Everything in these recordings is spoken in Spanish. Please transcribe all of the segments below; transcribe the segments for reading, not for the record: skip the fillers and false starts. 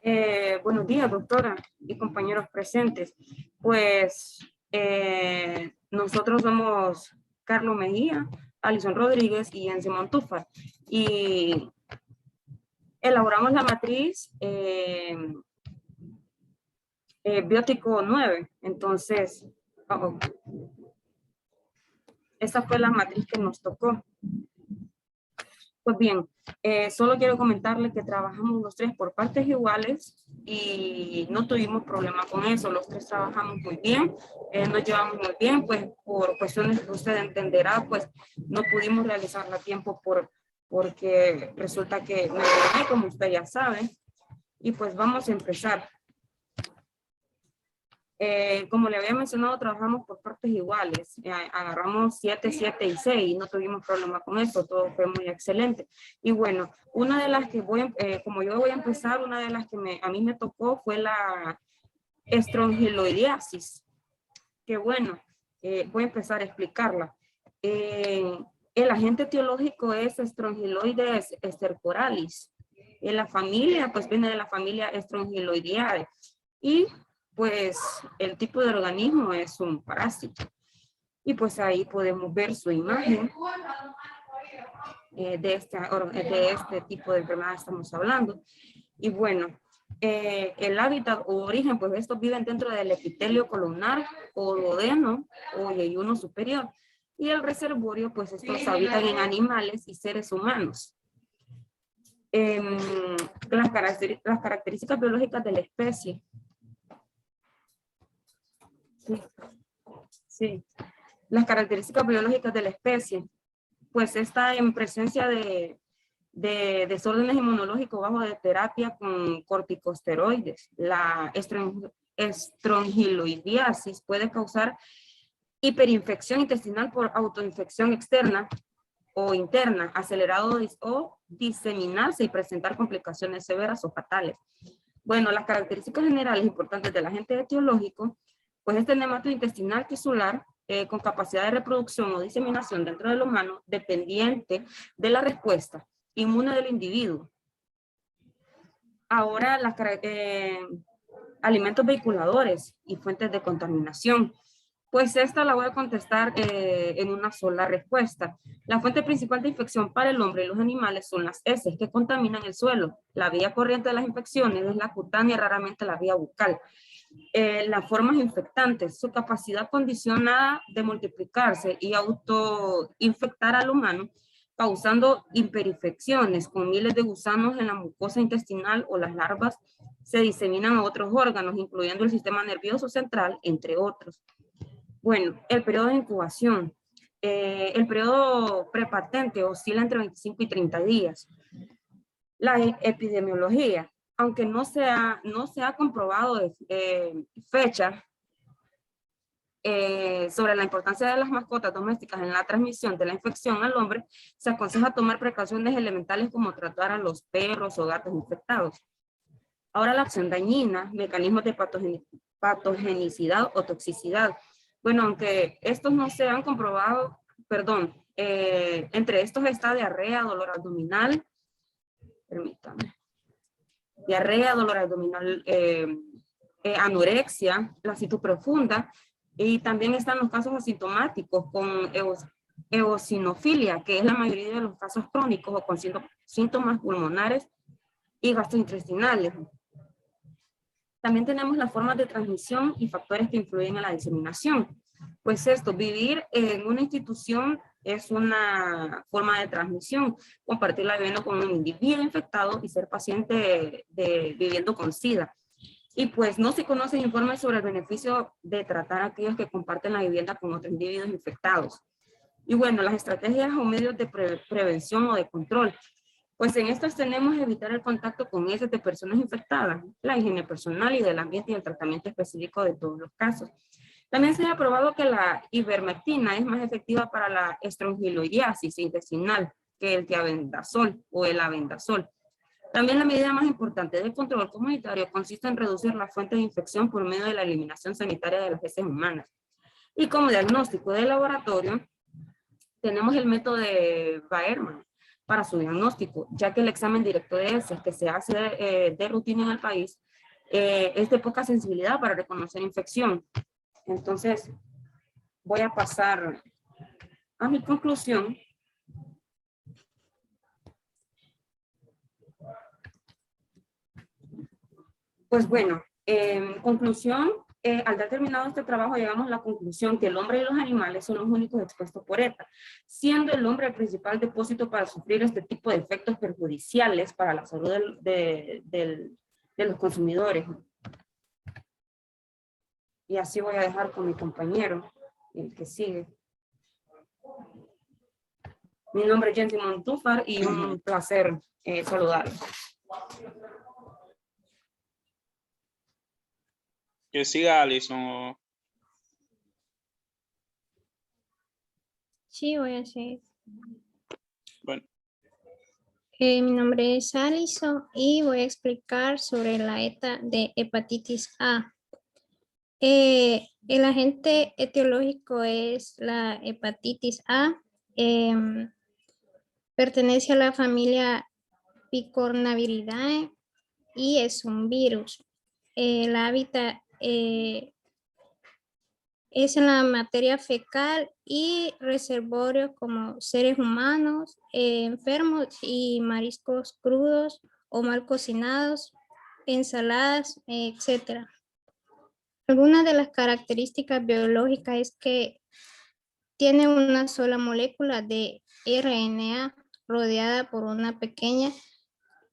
Buenos días, doctora y compañeros presentes. Pues nosotros somos Carlos Mejía, Alison Rodríguez y Enzi Montúfar. Y elaboramos la matriz biótico 9. Entonces, esa fue la matriz que nos tocó. Pues bien, solo quiero comentarles que trabajamos los tres por partes iguales y no tuvimos problema con eso. Los tres trabajamos muy bien, nos llevamos muy bien, pues por cuestiones que usted entenderá, pues no pudimos realizarla a tiempo porque resulta que me enfermé, como usted ya sabe, y pues vamos a empezar. Como le había mencionado, trabajamos por partes iguales. Agarramos 7, 7 y 6 y no tuvimos problema con eso. Todo fue muy excelente. Y bueno, una de las que como yo voy a empezar, una de las que a mí me tocó fue la estrongiloidiasis. Que bueno, voy a empezar a explicarla. El agente etiológico es Strongyloides stercoralis. En la familia, pues viene de la familia Strongyloideae. Y pues el tipo de organismo es un parásito. Y pues ahí podemos ver su imagen de este tipo de enfermedad estamos hablando. Y bueno, el hábitat o origen, pues estos viven dentro del epitelio columnar o duodeno o yeyuno superior. Y el reservorio, pues estos habitan en animales y seres humanos. Las características biológicas de la especie. Sí. Las características biológicas de la especie, pues está en presencia de desórdenes inmunológicos bajo de terapia con corticosteroides. La estrongiloidiasis puede causar hiperinfección intestinal por autoinfección externa o interna, acelerado o diseminarse y presentar complicaciones severas o fatales. Bueno, las características generales importantes del agente etiológico, pues este nematodo intestinal tisular con capacidad de reproducción o diseminación dentro del humano dependiente de la respuesta inmune del individuo. Ahora, alimentos vehiculadores y fuentes de contaminación. Pues esta la voy a contestar en una sola respuesta. La fuente principal de infección para el hombre y los animales son las heces que contaminan el suelo. La vía corriente de las infecciones es la cutánea y raramente la vía bucal. Las formas infectantes, su capacidad condicionada de multiplicarse y autoinfectar al humano, causando hiperinfecciones con miles de gusanos en la mucosa intestinal o las larvas se diseminan a otros órganos, incluyendo el sistema nervioso central, entre otros. Bueno, el periodo de incubación. El periodo prepatente oscila entre 25 y 30 días. La epidemiología, aunque no se ha comprobado fecha sobre la importancia de las mascotas domésticas en la transmisión de la infección al hombre, se aconseja tomar precauciones elementales como tratar a los perros o gatos infectados. Ahora la acción dañina, mecanismos de patogenicidad o toxicidad. Bueno, aunque estos no se han comprobado, entre estos está diarrea, dolor abdominal, permítame, diarrea, dolor abdominal, anorexia, laxitud profunda, y también están los casos asintomáticos con eosinofilia, que es la mayoría de los casos crónicos o con síntomas pulmonares y gastrointestinales. También tenemos las formas de transmisión y factores que influyen en la diseminación. Pues vivir en una institución es una forma de transmisión, compartirla viviendo con un individuo infectado y ser paciente viviendo con SIDA. Y pues no se conocen informes sobre el beneficio de tratar a aquellos que comparten la vivienda con otros individuos infectados. Y bueno, las estrategias o medios de prevención o de control. Pues en estas tenemos evitar el contacto con heces de personas infectadas, la higiene personal y del ambiente y el tratamiento específico de todos los casos. También se ha probado que la ivermectina es más efectiva para la estrongiloidiasis intestinal que el tiabendazol o el albendazol. También la medida más importante del control comunitario consiste en reducir la fuente de infección por medio de la eliminación sanitaria de las heces humanas. Y como diagnóstico de laboratorio, tenemos el método de Baerman para su diagnóstico, ya que el examen directo de heces que se hace de rutina en el país es de poca sensibilidad para reconocer infección. Entonces, voy a pasar a mi conclusión. Pues bueno, en conclusión, al haber terminado este trabajo, llegamos a la conclusión que el hombre y los animales son los únicos expuestos por ETA, siendo el hombre el principal depósito para sufrir este tipo de efectos perjudiciales para la salud de los consumidores. Y así voy a dejar con mi compañero, el que sigue. Mi nombre es Jensi Montúfar y un placer saludarlos. Que siga Alison. Sí, voy a seguir. Bueno, Mi nombre es Alison y voy a explicar sobre la ETA de hepatitis A. El agente etiológico es la hepatitis A. Pertenece a la familia Picornaviridae y es un virus. El hábitat es en la materia fecal y reservorios como seres humanos, enfermos y mariscos crudos o mal cocinados, ensaladas, etc. Algunas de las características biológicas es que tiene una sola molécula de RNA rodeada por una pequeña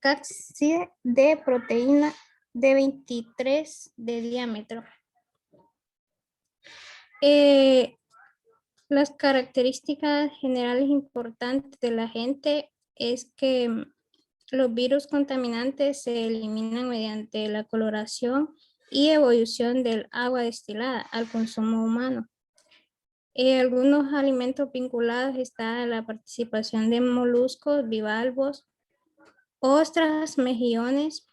cápside de proteína de 23 de diámetro. Las características generales importantes de la agente es que los virus contaminantes se eliminan mediante la coloración y evolución del agua destilada al consumo humano. Algunos alimentos vinculados está la participación de moluscos, bivalvos, ostras, mejillones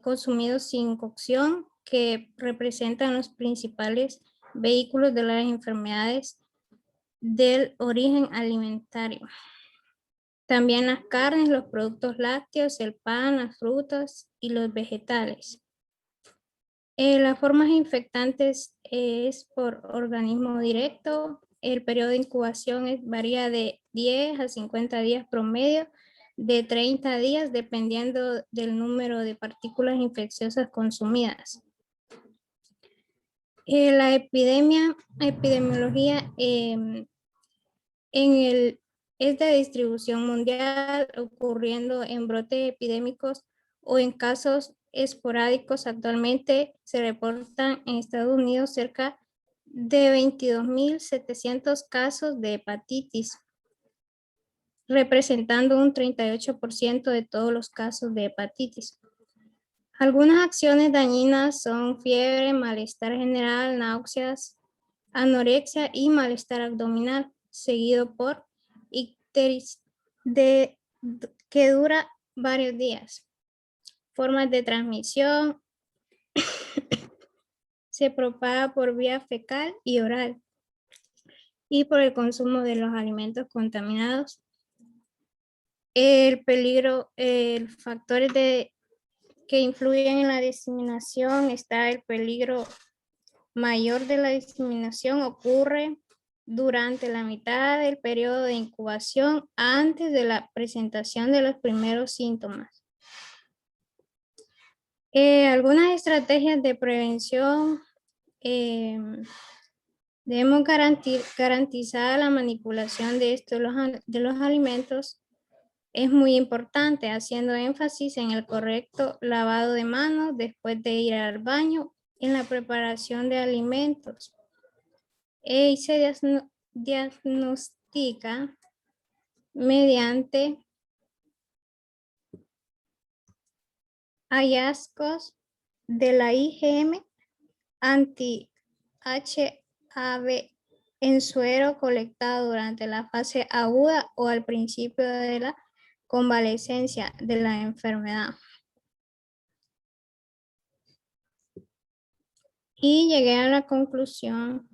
consumidos sin cocción, que representan los principales vehículos de las enfermedades del origen alimentario. También las carnes, los productos lácteos, el pan, las frutas y los vegetales. Las formas infectantes es por organismo directo. El periodo de incubación varía de 10 a 50 días promedio, de 30 días dependiendo del número de partículas infecciosas consumidas. La epidemiología es de distribución mundial, ocurriendo en brotes epidémicos o en casos esporádicos. Actualmente se reportan en Estados Unidos cerca de 22.700 casos de hepatitis, representando un 38% de todos los casos de hepatitis. Algunas acciones dañinas son fiebre, malestar general, náuseas, anorexia y malestar abdominal, seguido por ictericia que dura varios días. Formas de transmisión: se propaga por vía fecal y oral y por el consumo de los alimentos contaminados. El peligro, factores que influyen en la diseminación: está el peligro mayor de la diseminación, ocurre durante la mitad del periodo de incubación, antes de la presentación de los primeros síntomas. Algunas estrategias de prevención: debemos garantizar la manipulación de los alimentos. Es muy importante, haciendo énfasis en el correcto lavado de manos después de ir al baño, en la preparación de alimentos. Y se diagnostica mediante hallazgos de la IgM anti-HAV en suero colectado durante la fase aguda o al principio de la convalecencia de la enfermedad. Y llegué a la conclusión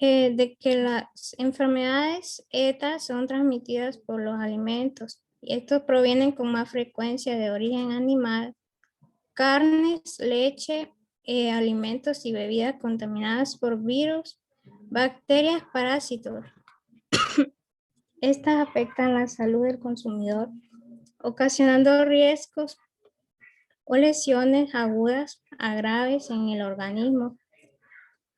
de que las enfermedades ETA son transmitidas por los alimentos. Y estos provienen con más frecuencia de origen animal, carnes, leche, alimentos y bebidas contaminadas por virus, bacterias, parásitos. Estas afectan la salud del consumidor, ocasionando riesgos o lesiones agudas a graves en el organismo.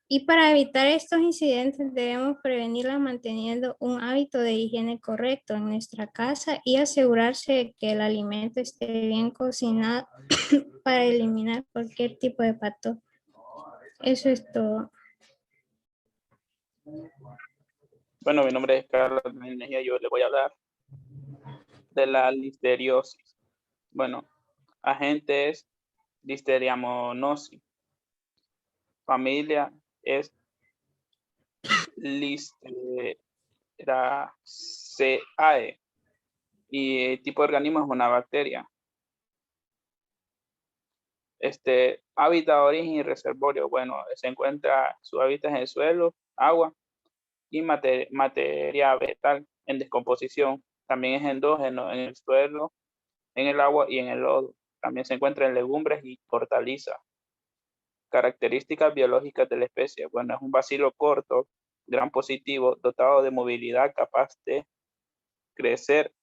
Y para evitar estos incidentes debemos prevenirlas manteniendo un hábito de higiene correcto en nuestra casa y asegurarse de que el alimento esté bien cocinado para eliminar cualquier tipo de patógeno. Eso es todo. Bueno, mi nombre es Carlos Mejía, yo le voy a hablar de la listeriosis. Bueno, agentes Listeria monosi. Familia es Listeraceae y tipo de organismo es una bacteria. Hábitat, origen y reservorio. Bueno, se encuentra su hábitat en el suelo, agua y materia vegetal en descomposición. También es endógeno en el suelo, en el agua y en el lodo. También se encuentra en legumbres y hortalizas. Características biológicas de la especie. Bueno, es un bacilo corto, gran positivo, dotado de movilidad, capaz de crecer.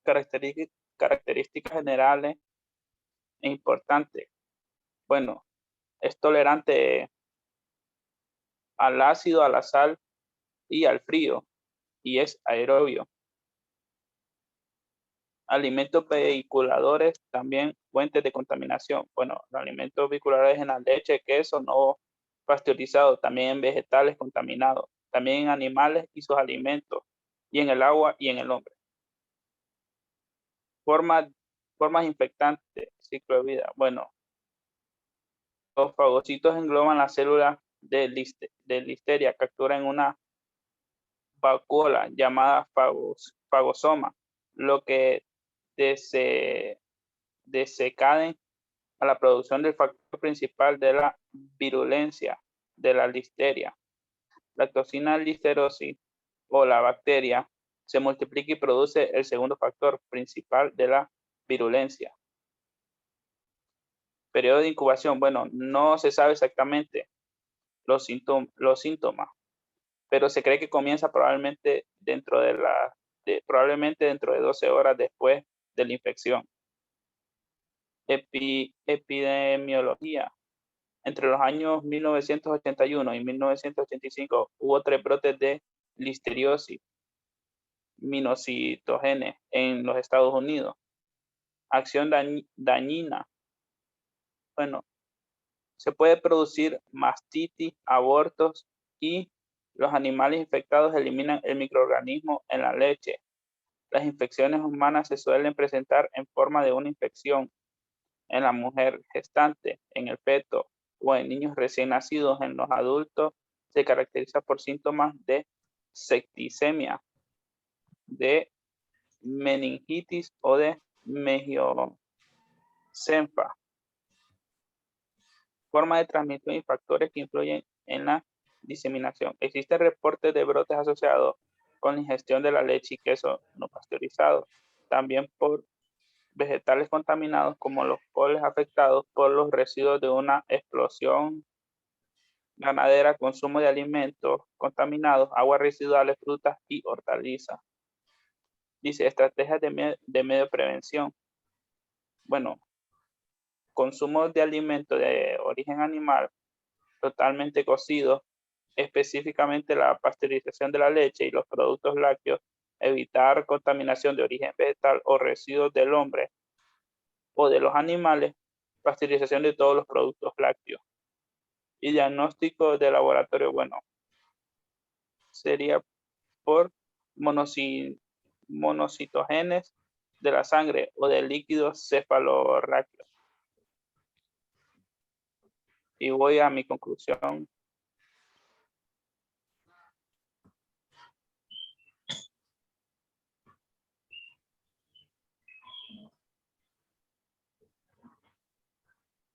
Características generales e importantes. Bueno, es tolerante al ácido, a la sal y al frío, y es aerobio. Alimentos vehiculadores, también fuentes de contaminación. Bueno, los alimentos vehiculadores en la leche, queso no pasteurizado, también en vegetales contaminados, también en animales y sus alimentos, y en el agua y en el hombre. Formas infectantes, ciclo de vida. Bueno, los fagocitos engloban las células de listeria, capturan una vacuola llamada fagosoma, lo que desencadena a la producción del factor principal de la virulencia de la listeria. La toxina listerosis o la bacteria se multiplica y produce el segundo factor principal de la virulencia. Periodo de incubación. Bueno, no se sabe exactamente los síntomas, pero se cree que comienza probablemente dentro de 12 horas después de la infección. Epidemiología. Entre los años 1981 y 1985 hubo 3 brotes de listeriosis minocitogenes en los Estados Unidos. Acción dañina. Bueno, se puede producir mastitis, abortos y los animales infectados eliminan el microorganismo en la leche. Las infecciones humanas se suelen presentar en forma de una infección en la mujer gestante, en el feto o en niños recién nacidos. En los adultos se caracteriza por síntomas de septicemia, de meningitis o de mengiocenfa. Forma de transmisión y factores que influyen en la diseminación. Existen reportes de brotes asociados con la ingestión de la leche y queso no pasteurizado, también por vegetales contaminados como los coles afectados por los residuos de una explosión ganadera, consumo de alimentos contaminados, aguas residuales, frutas y hortalizas. Dice, estrategias de medio prevención. Bueno, consumo de alimentos de origen animal totalmente cocidos, específicamente la pasteurización de la leche y los productos lácteos, evitar contaminación de origen vegetal o residuos del hombre o de los animales, pasteurización de todos los productos lácteos. Y diagnóstico de laboratorio, bueno, sería por monocitógenes de la sangre o de líquidos cefalorraquídeos. Y voy a mi conclusión.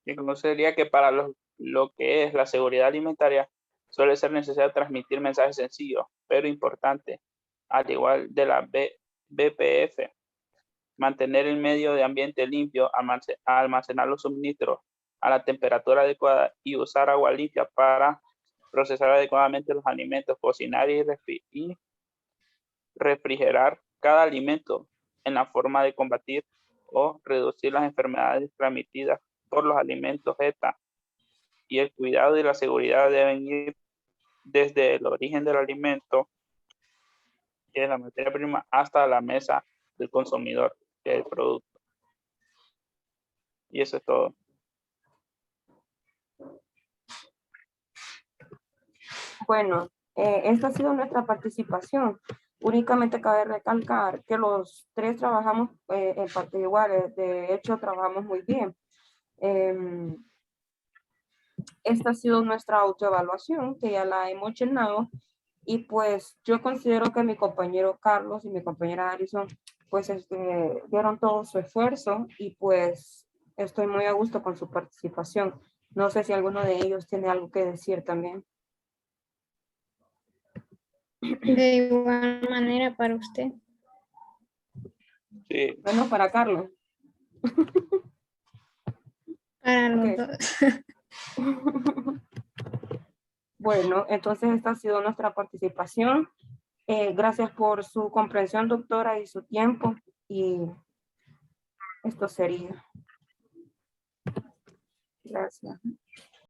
Mi conclusión sería que para lo que es la seguridad alimentaria, Suele ser necesario transmitir mensajes sencillos, pero importantes, al igual de la BPF. Mantener el medio de ambiente limpio, almacenar los suministros a la temperatura adecuada y usar agua limpia para procesar adecuadamente los alimentos, cocinar y refrigerar cada alimento en la forma de combatir o reducir las enfermedades transmitidas por los alimentos ETA. Y el cuidado y la seguridad deben ir desde el origen del alimento, que es la materia prima, hasta la mesa del consumidor, que es el producto. Y eso es todo. Bueno, esta ha sido nuestra participación. Únicamente cabe recalcar que los tres trabajamos en partes iguales. De hecho, trabajamos muy bien. Esta ha sido nuestra autoevaluación, que ya la hemos llenado. Y pues yo considero que mi compañero Carlos y mi compañera Alison pues dieron todo su esfuerzo y pues estoy muy a gusto con su participación. No sé si alguno de ellos tiene algo que decir también. De igual manera para usted. Sí. Bueno, para Carlos. Para los Ok. dos. Bueno, entonces esta ha sido nuestra participación. Gracias por su comprensión, doctora, y su tiempo. Y esto sería. Gracias.